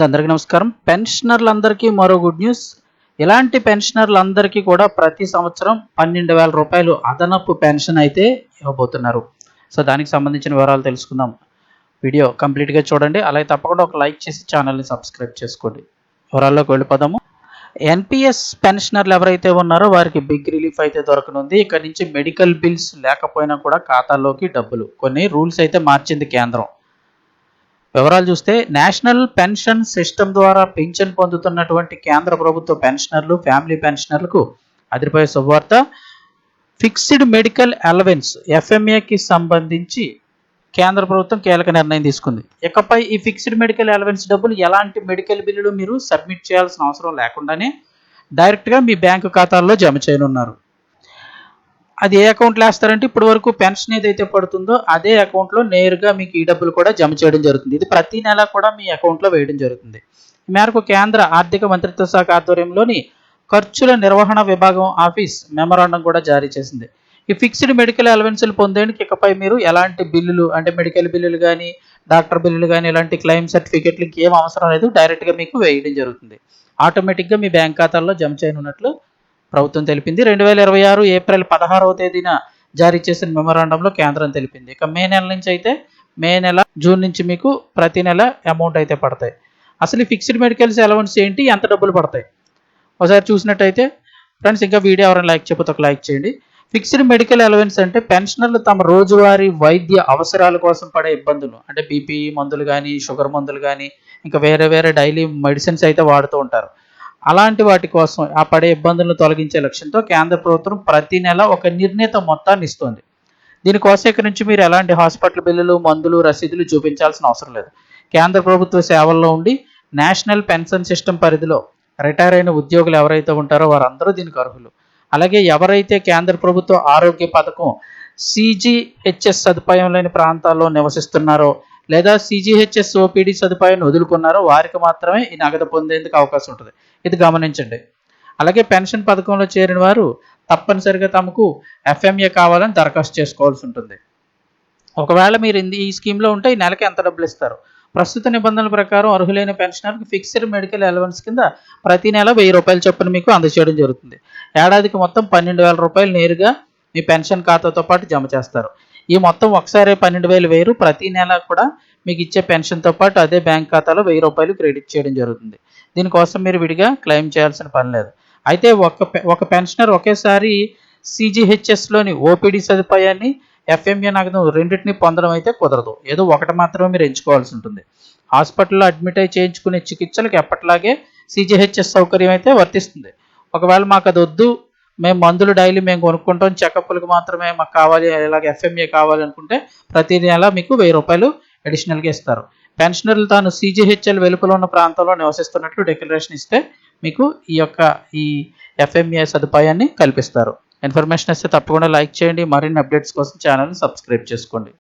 అందరికీ నమస్కారం. పెన్షనర్లందరికీ మరో గుడ్ న్యూస్. ఇలాంటి పెన్షనర్లందరికీ కూడా ప్రతి సంవత్సరం 12,000 రూపాయలు అదనపు పెన్షన్ అయితే ఇవ్వబోతున్నారు. సో దానికి సంబంధించిన వివరాలు తెలుసుకుందాం. వీడియో కంప్లీట్గా చూడండి. అలాగే తప్పకుండా ఒక లైక్ చేసి ఛానల్ని సబ్స్క్రైబ్ చేసుకోండి. వివరాల్లోకి వెళ్ళిపోదాము. ఎన్పిఎస్ పెన్షనర్లు ఎవరైతే ఉన్నారో వారికి బిగ్ రిలీఫ్ అయితే దొరకనుంది. ఇక్కడ నుంచి మెడికల్ బిల్స్ లేకపోయినా కూడా ఖాతాల్లోకి డబ్బులు. కొన్ని రూల్స్ అయితే మార్చింది కేంద్రం. వివరాలు చూస్తే నేషనల్ పెన్షన్ సిస్టమ్ ద్వారా పింఛన్ పొందుతున్నటువంటి కేంద్ర ప్రభుత్వ పెన్షనర్లు, ఫ్యామిలీ పెన్షనర్లకు అదిరిపోయే శుభవార్త. ఫిక్స్డ్ మెడికల్ అలవెన్స్ ఎఫ్ఎంఏకి సంబంధించి కేంద్ర ప్రభుత్వం కీలక నిర్ణయం తీసుకుంది. ఇకపై ఈ ఫిక్స్డ్ మెడికల్ అలవెన్స్ డబ్బులు ఎలాంటి మెడికల్ బిల్లులు మీరు సబ్మిట్ చేయాల్సిన అవసరం లేకుండానే డైరెక్ట్గా మీ బ్యాంకు ఖాతాల్లో జమ చేయనున్నారు. అది ఏ అకౌంట్లో వేస్తారంటే ఇప్పటి వరకు పెన్షన్ ఏదైతే పడుతుందో అదే అకౌంట్లో నేరుగా మీకు ఈ డబ్బులు కూడా జమ చేయడం జరుగుతుంది. ఇది ప్రతి నెల కూడా మీ అకౌంట్లో వేయడం జరుగుతుంది. ఈ మేరకు కేంద్ర ఆర్థిక మంత్రిత్వ శాఖ ఆధ్వర్యంలోని ఖర్చుల నిర్వహణ విభాగం ఆఫీస్ మెమరాండం కూడా జారీ చేసింది. ఈ ఫిక్స్డ్ మెడికల్ అలవెన్స్లు పొందేందుకు ఇకపై మీరు ఎలాంటి బిల్లులు అంటే మెడికల్ బిల్లులు కానీ, డాక్టర్ బిల్లులు కానీ, ఇలాంటి క్లెయిమ్ సర్టిఫికెట్లు ఏం అవసరం లేదు. డైరెక్ట్గా మీకు వేయడం జరుగుతుంది. ఆటోమేటిక్గా మీ బ్యాంక్ ఖాతాల్లో జమ చేయనున్నట్లు ప్రభుత్వం తెలిపింది. 2026 ఏప్రిల్ 16వ తేదీన జారీ చేసిన మెమరాండంలో కేంద్రం తెలిపింది. ఇక మే నెల నుంచి అయితే జూన్ నుంచి మీకు ప్రతి నెల అమౌంట్ అయితే పడతాయి. అసలు ఈ ఫిక్స్డ్ మెడికల్స్ అలవెన్స్ ఏంటి, ఎంత డబ్బులు పడతాయి ఒకసారి చూసినట్టయితే ఫ్రెండ్స్, ఇంకా వీడియో ఎవరైనా లైక్ చేయకపోతే ఒక లైక్ చేయండి. ఫిక్స్డ్ మెడికల్ అలవెన్స్ అంటే పెన్షనర్లు తమ రోజువారీ వైద్య అవసరాల కోసం పడే ఇబ్బందులు అంటే బీపీ మందులు కానీ, షుగర్ మందులు కానీ, ఇంకా వేరే డైలీ మెడిసిన్స్ అయితే వాడుతూ ఉంటారు. అలాంటి వాటి కోసం ఆ పడే ఇబ్బందులను తొలగించే లక్ష్యంతో కేంద్ర ప్రభుత్వం ప్రతి నెల ఒక నిర్ణీత మొత్తాన్ని ఇస్తుంది. దీనికోసం ఇక్కడి నుంచి మీరు ఎలాంటి హాస్పిటల్ బిల్లులు, మందులు, రసీదులు చూపించాల్సిన అవసరం లేదు. కేంద్ర ప్రభుత్వ సేవల్లో ఉండి నేషనల్ పెన్షన్ సిస్టమ్ పరిధిలో రిటైర్ అయిన ఉద్యోగులు ఎవరైతే ఉంటారో వారందరూ దీనికి అర్హులు. అలాగే ఎవరైతే కేంద్ర ప్రభుత్వ ఆరోగ్య పథకం సిజిహెచ్ఎస్ సదుపాయం లేని ప్రాంతాల్లో నివసిస్తున్నారో లేదా సిజిహెచ్ఎస్ ఓపీడీ సదుపాయాన్ని వదులుకున్నారో వారికి మాత్రమే ఈ నగదు పొందేందుకు అవకాశం ఉంటుంది. ఇది గమనించండి. అలాగే పెన్షన్ పథకంలో చేరిన వారు తప్పనిసరిగా తమకు ఎఫ్ఎంఏ కావాలని దరఖాస్తు చేసుకోవాల్సి ఉంటుంది. ఒకవేళ మీరు ఈ స్కీమ్లో ఉంటే ఈ నెలకి ఎంత డబ్బులు ఇస్తారు? ప్రస్తుత నిబంధనల ప్రకారం అర్హులైన పెన్షనర్కి ఫిక్స్డ్ మెడికల్ అలవెన్స్ కింద ప్రతి నెల 1000 రూపాయల చొప్పున మీకు అందజేయడం జరుగుతుంది. ఏడాదికి మొత్తం 12,000 రూపాయలు నేరుగా మీ పెన్షన్ ఖాతాతో పాటు జమ చేస్తారు. ఈ మొత్తం ఒకసారి 12,000 వేరు ప్రతి నెల కూడా మీకు ఇచ్చే పెన్షన్తో పాటు అదే బ్యాంక్ ఖాతాలో 1000 రూపాయలు క్రెడిట్ చేయడం జరుగుతుంది. దీనికోసం మీరు విడిగా క్లెయిమ్ చేయాల్సిన పని లేదు. అయితే ఒక పెన్షనర్ ఒకేసారి సిజిహెచ్ఎస్లోని ఓపీడీ సదుపాయాన్ని, ఎఫ్ఎంఏ నగదు రెండింటిని పొందడం అయితే కుదరదు. ఏదో ఒకటి మాత్రమే మీరు ఎంచుకోవాల్సి ఉంటుంది. హాస్పిటల్లో అడ్మిట్ అయి చేయించుకునే చికిత్సలకు ఎప్పటిలాగే సిజిహెచ్ఎస్ సౌకర్యం అయితే వర్తిస్తుంది. ఒకవేళ మాకు అది వద్దు, మేము మందులు డైలీ మేము కొనుక్కుంటాం, చెకప్లకు మాత్రమే మాకు కావాలి, ఇలాగే ఎఫ్ఎంఏ కావాలి అనుకుంటే ప్రతి నెల మీకు 1000 రూపాయలు అడిషనల్గా ఇస్తారు. పెన్షనర్లు తాను సిజిహెచ్ఎల్ వెలుపల ఉన్న ప్రాంతంలో నివసిస్తున్నట్లు డిక్లరేషన్ ఇస్తే మీకు ఈ ఎఫ్ఎంఏ సదుపాయాన్ని కల్పిస్తారు. ఇన్ఫర్మేషన్ ఇస్తే తప్పకుండా లైక్ చేయండి. మరిన్ని అప్డేట్స్ కోసం ఛానల్ని సబ్స్క్రైబ్ చేసుకోండి.